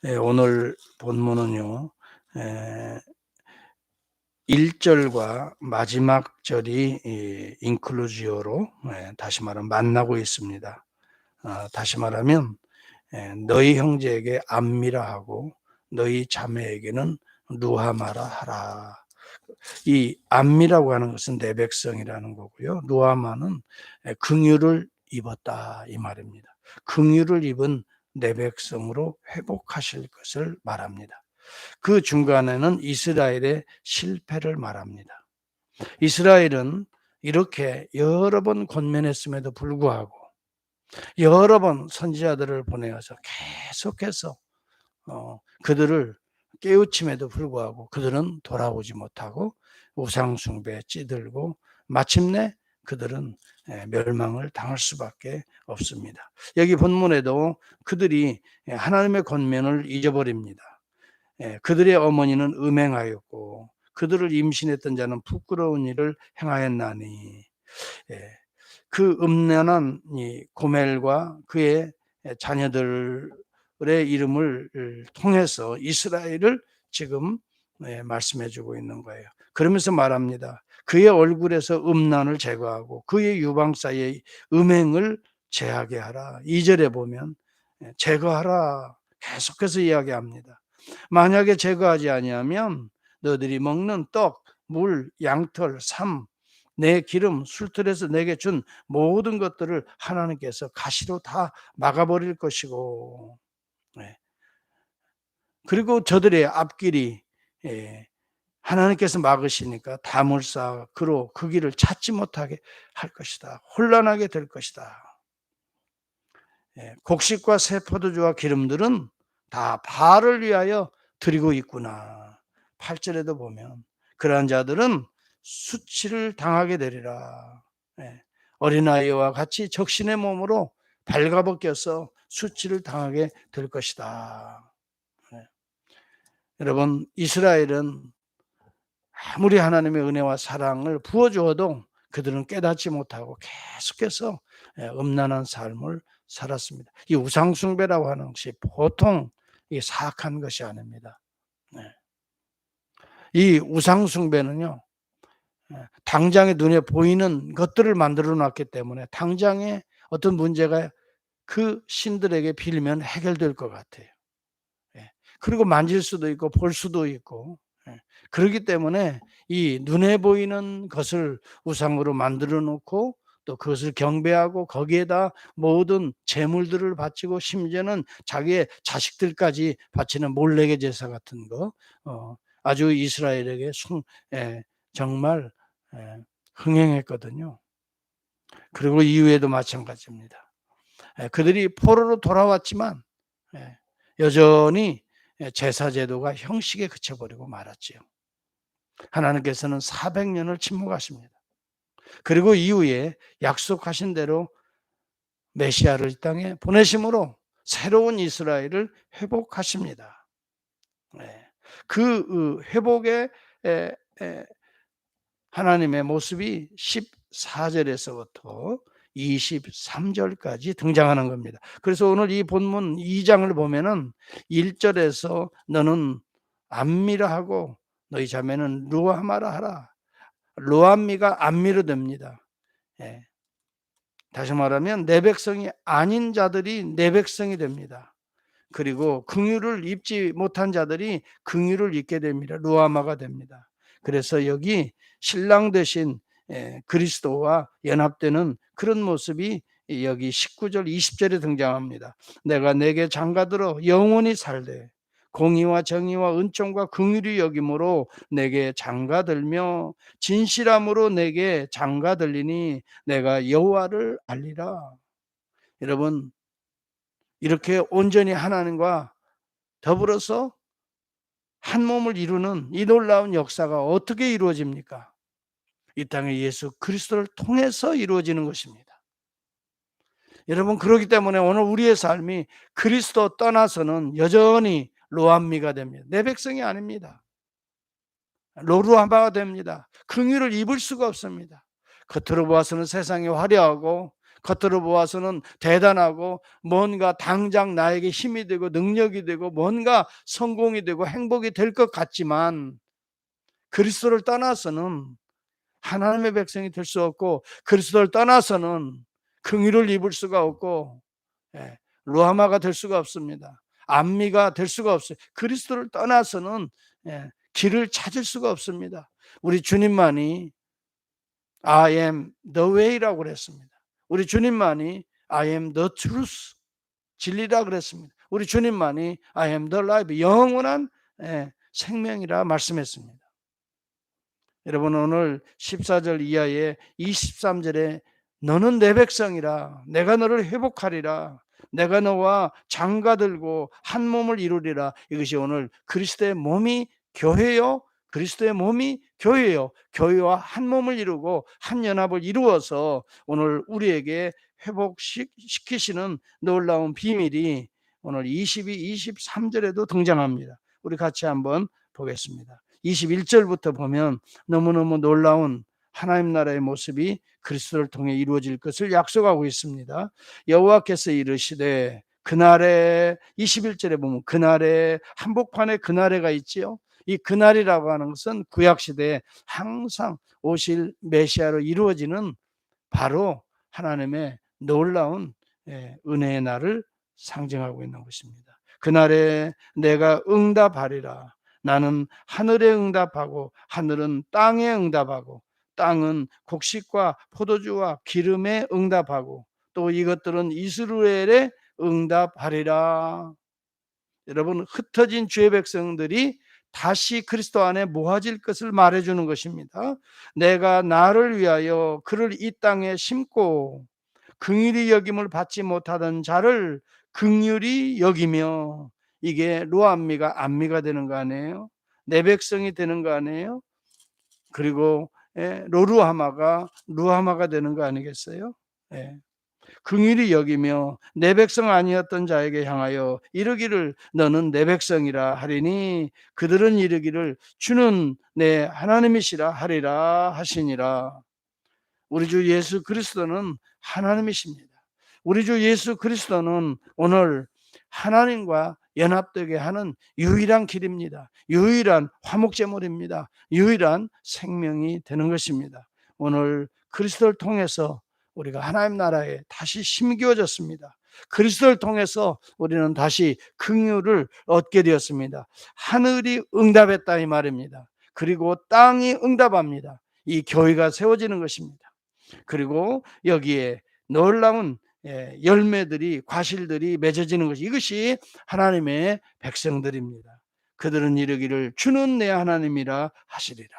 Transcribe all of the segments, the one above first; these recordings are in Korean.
오늘 본문은요. 에 1 절과 마지막 절이 이 inclusio로 다시 말하면 만나고 있습니다. 다시 말하면 "너희 형제에게 안미라 하고 너희 자매에게는 루하마라 하라." 이 안미라고 하는 것은 내 백성이라는 거고요. 루하마는 긍휼을 입었다 이 말입니다. 긍휼을 입은 내 백성으로 회복하실 것을 말합니다. 그 중간에는 이스라엘의 실패를 말합니다. 이스라엘은 이렇게 여러 번 권면했음에도 불구하고 여러 번 선지자들을 보내어서 계속해서 그들을 깨우침에도 불구하고 그들은 돌아오지 못하고 우상 숭배에 찌들고 마침내 그들은 멸망을 당할 수밖에 없습니다. 여기 본문에도 그들이 하나님의 권면을 잊어버립니다. 그들의 어머니는 음행하였고 그들을 임신했던 자는 부끄러운 일을 행하였나니. 그 음란한 이 고멜과 그의 자녀들의 이름을 통해서 이스라엘을 지금 말씀해 주고 있는 거예요. 그러면서 말합니다. 그의 얼굴에서 음란을 제거하고 그의 유방 사이의 음행을 제하게 하라. 2절에 보면 제거하라 계속해서 이야기합니다. 만약에 제거하지 아니하면 너희들이 먹는 떡, 물, 양털, 삶, 내 기름, 술틀에서 내게 준 모든 것들을 하나님께서 가시로 다 막아버릴 것이고, 그리고 저들의 앞길이 하나님께서 막으시니까 다물사 그로 그 길을 찾지 못하게 할 것이다. 혼란하게 될 것이다. 곡식과 새 포도주와 기름들은 다 바알을 위하여 드리고 있구나. 8절에도 보면 그러한 자들은 수치를 당하게 되리라. 어린아이와 같이 적신의 몸으로 발가벗겨서 수치를 당하게 될 것이다. 여러분, 이스라엘은 아무리 하나님의 은혜와 사랑을 부어주어도 그들은 깨닫지 못하고 계속해서 음란한 삶을 살았습니다. 이 우상숭배라고 하는 것이 보통 사악한 것이 아닙니다. 이 우상숭배는요, 당장에 눈에 보이는 것들을 만들어 놨기 때문에 당장에 어떤 문제가 그 신들에게 빌면 해결될 것 같아요. 그리고 만질 수도 있고 볼 수도 있고, 그렇기 때문에 이 눈에 보이는 것을 우상으로 만들어 놓고 또 그것을 경배하고 거기에다 모든 제물들을 바치고 심지어는 자기의 자식들까지 바치는 몰래의 제사 같은 거, 아주 이스라엘에게 정말 흥행했거든요. 그리고 이후에도 마찬가지입니다. 그들이 포로로 돌아왔지만 여전히 제사 제도가 형식에 그쳐버리고 말았지요. 하나님께서는 400년을 침묵하십니다. 그리고 이후에 약속하신 대로 메시아를 이 땅에 보내심으로 새로운 이스라엘을 회복하십니다. 그 회복의 하나님의 모습이 14절에서부터 23절까지 등장하는 겁니다. 그래서 오늘 이 본문 2장을 보면은 1절에서 너는 안미라 하고 너희 자매는 루하마라 하라. 루함미가 안미로 됩니다. 다시 말하면 내 백성이 아닌 자들이 내 백성이 됩니다. 그리고 긍휼을 입지 못한 자들이 긍휼을 입게 됩니다. 루하마가 됩니다. 그래서 여기 신랑 되신 그리스도와 연합되는 그런 모습이 여기 19절 20절에 등장합니다. 내가 내게 장가들어 영원히 살되 공의와 정의와 은총과 긍휼이 여김으로 내게 장가들며 진실함으로 내게 장가들리니 내가 여호와를 알리라. 여러분, 이렇게 온전히 하나님과 더불어서 한 몸을 이루는 이 놀라운 역사가 어떻게 이루어집니까? 이 땅에 예수 그리스도를 통해서 이루어지는 것입니다. 여러분, 그렇기 때문에 오늘 우리의 삶이 그리스도 떠나서는 여전히 로암미가 됩니다. 내 백성이 아닙니다. 로루하마가 됩니다. 긍휼을 입을 수가 없습니다. 겉으로 보아서는 세상이 화려하고 겉으로 보아서는 대단하고 뭔가 당장 나에게 힘이 되고 능력이 되고 뭔가 성공이 되고 행복이 될 것 같지만 그리스도를 떠나서는 하나님의 백성이 될 수 없고 그리스도를 떠나서는 긍휼을 입을 수가 없고 예, 루하마가 될 수가 없습니다. 암미가 될 수가 없어요. 그리스도를 떠나서는 예, 길을 찾을 수가 없습니다. 우리 주님만이 I am the way라고 그랬습니다. 우리 주님만이 I am the truth 진리라 그랬습니다. 우리 주님만이 I am the life 영원한 예, 생명이라 말씀했습니다. 여러분 오늘 14절 이하의 23절에 너는 내 백성이라 내가 너를 회복하리라 내가 너와 장가들고 한 몸을 이루리라. 이것이 오늘 그리스도의 몸이 교회요 그리스도의 몸이 교회요 교회와 한 몸을 이루고 한 연합을 이루어서 오늘 우리에게 회복시키시는 놀라운 비밀이 오늘 22, 23절에도 등장합니다. 우리 같이 한번 보겠습니다. 21절부터 보면 너무너무 놀라운 하나님 나라의 모습이 그리스도를 통해 이루어질 것을 약속하고 있습니다. 여호와께서 이르시되 그날에 21절에 보면 그날에 한복판에 그날에가 있지요. 이 그날이라고 하는 것은 구약시대에 항상 오실 메시아로 이루어지는 바로 하나님의 놀라운 은혜의 날을 상징하고 있는 것입니다. 그날에 내가 응답하리라. 나는 하늘에 응답하고 하늘은 땅에 응답하고 땅은 곡식과 포도주와 기름에 응답하고 또 이것들은 이스라엘에 응답하리라. 여러분 흩어진 주의 백성들이 다시 그리스도 안에 모아질 것을 말해주는 것입니다. 내가 나를 위하여 그를 이 땅에 심고 긍휼히 여김을 받지 못하던 자를 긍휼히 여기며 이게 로암미가 암미가 되는 거 아니에요? 내 백성이 되는 거 아니에요? 그리고 로루하마가 루하마가 되는 거 아니겠어요? 예. 긍휼히 여기며 내 백성 아니었던 자에게 향하여 이르기를 너는 내 백성이라 하리니 그들은 이르기를 주는 내 하나님이시라 하리라 하시니라. 우리 주 예수 그리스도는 하나님이십니다. 우리 주 예수 그리스도는 오늘 하나님과 연합되게 하는 유일한 길입니다. 유일한 화목제물입니다. 유일한 생명이 되는 것입니다. 오늘 그리스도를 통해서 우리가 하나님 나라에 다시 심겨졌습니다. 그리스도를 통해서 우리는 다시 긍휼을 얻게 되었습니다. 하늘이 응답했다 이 말입니다. 그리고 땅이 응답합니다. 이 교회가 세워지는 것입니다. 그리고 여기에 놀라운 열매들이 과실들이 맺어지는 것이 이것이 하나님의 백성들입니다. 그들은 이르기를 주는 내 하나님이라 하시리라.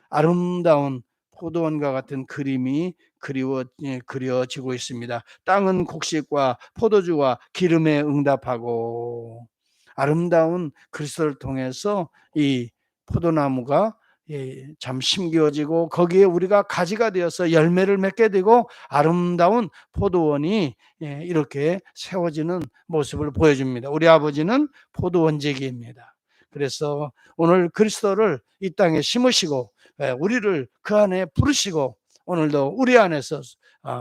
아름다운 포도원과 같은 그림이 그려지고 있습니다. 땅은 곡식과 포도주와 기름에 응답하고 아름다운 그리스도를 통해서 이 포도나무가 참 심겨지고 거기에 우리가 가지가 되어서 열매를 맺게 되고 아름다운 포도원이 이렇게 세워지는 모습을 보여줍니다. 우리 아버지는 포도원지기입니다. 그래서 오늘 그리스도를 이 땅에 심으시고 우리를 그 안에 부르시고 오늘도 우리 안에서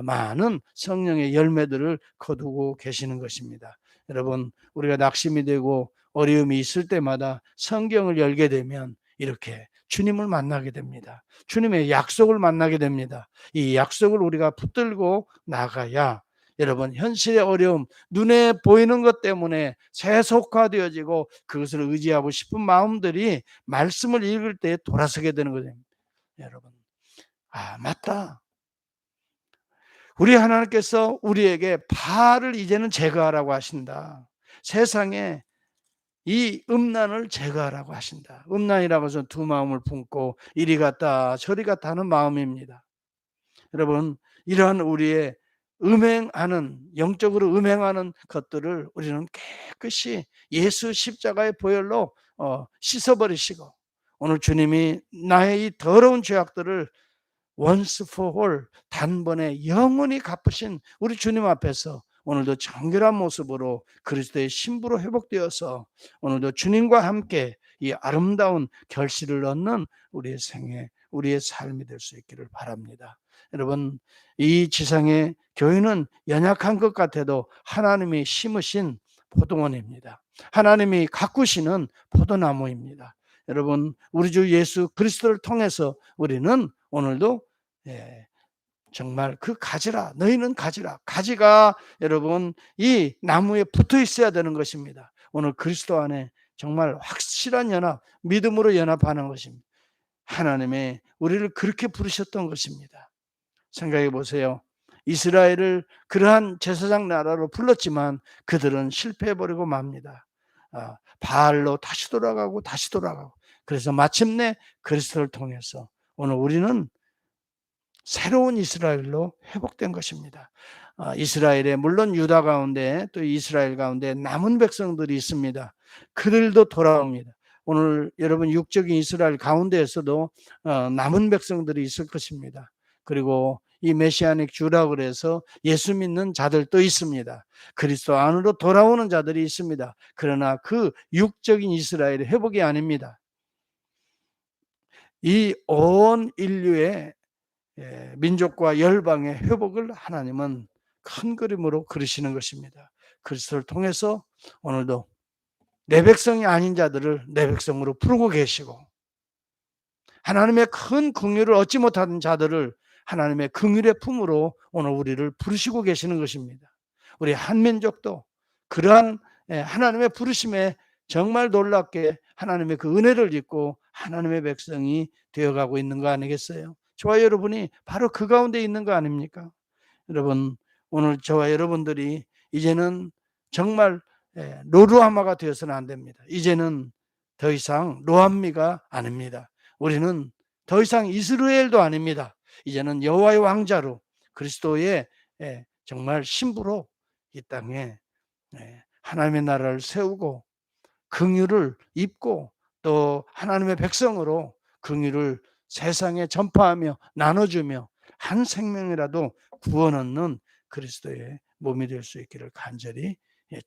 많은 성령의 열매들을 거두고 계시는 것입니다. 여러분 우리가 낙심이 되고 어려움이 있을 때마다 성경을 열게 되면 이렇게 주님을 만나게 됩니다. 주님의 약속을 만나게 됩니다. 이 약속을 우리가 붙들고 나가야 여러분 현실의 어려움 눈에 보이는 것 때문에 세속화되어지고 그것을 의지하고 싶은 마음들이 말씀을 읽을 때 돌아서게 되는 거죠. 여러분 맞다. 우리 하나님께서 우리에게 바알을 이제는 제거하라고 하신다. 세상에 이 음란을 제거하라고 하신다. 음란이라고 해서 두 마음을 품고 이리 갔다 저리 갔다 하는 마음입니다. 여러분 이러한 우리의 음행하는 영적으로 음행하는 것들을 우리는 깨끗이 예수 십자가의 보혈로 씻어버리시고 오늘 주님이 나의 이 더러운 죄악들을 once for all 단번에 영원히 갚으신 우리 주님 앞에서 오늘도 정결한 모습으로 그리스도의 신부로 회복되어서 오늘도 주님과 함께 이 아름다운 결실을 얻는 우리의 생애 우리의 삶이 될 수 있기를 바랍니다. 여러분, 이 지상의 교회는 연약한 것 같아도 하나님이 심으신 포도원입니다. 하나님이 가꾸시는 포도나무입니다. 여러분, 우리 주 예수 그리스도를 통해서 우리는 오늘도 정말 그 가지라, 너희는 가지라. 가지가 여러분 이 나무에 붙어 있어야 되는 것입니다. 오늘 그리스도 안에 정말 확실한 연합, 믿음으로 연합하는 것입니다. 하나님의 우리를 그렇게 부르셨던 것입니다. 생각해 보세요. 이스라엘을 그러한 제사장 나라로 불렀지만 그들은 실패해버리고 맙니다. 바알로 다시 돌아가고 다시 돌아가고. 그래서 마침내 그리스도를 통해서 오늘 우리는 새로운 이스라엘로 회복된 것입니다. 이스라엘에 물론 유다 가운데 또 이스라엘 가운데 남은 백성들이 있습니다. 그들도 돌아옵니다. 오늘 여러분 육적인 이스라엘 가운데에서도 남은 백성들이 있을 것입니다. 그리고 이 메시아닉 주라 그래서 예수 믿는 자들도 있습니다. 그리스도 안으로 돌아오는 자들이 있습니다. 그러나 그 육적인 이스라엘의 회복이 아닙니다. 이 온 인류의 민족과 열방의 회복을 하나님은 큰 그림으로 그리시는 것입니다. 그리스도를 통해서 오늘도 내 백성이 아닌 자들을 내 백성으로 부르고 계시고 하나님의 큰 긍휼을 얻지 못하는 자들을 하나님의 긍휼의 품으로 오늘 우리를 부르시고 계시는 것입니다. 우리 한민족도 그러한 하나님의 부르심에 정말 놀랍게 하나님의 그 은혜를 입고 하나님의 백성이 되어가고 있는 거 아니겠어요? 저와 여러분이 바로 그 가운데 있는 거 아닙니까? 여러분, 오늘 저와 여러분들이 이제는 정말 로루하마가 되어서는 안 됩니다. 이제는 더 이상 로암미가 아닙니다. 우리는 더 이상 이스라엘도 아닙니다. 이제는 여호와의 왕자로 그리스도의 정말 신부로 이 땅에 하나님의 나라를 세우고 긍휼을 입고 또 하나님의 백성으로 긍휼을 세상에 전파하며 나눠주며 한 생명이라도 구원 얻는 그리스도의 몸이 될 수 있기를 간절히 축복합니다.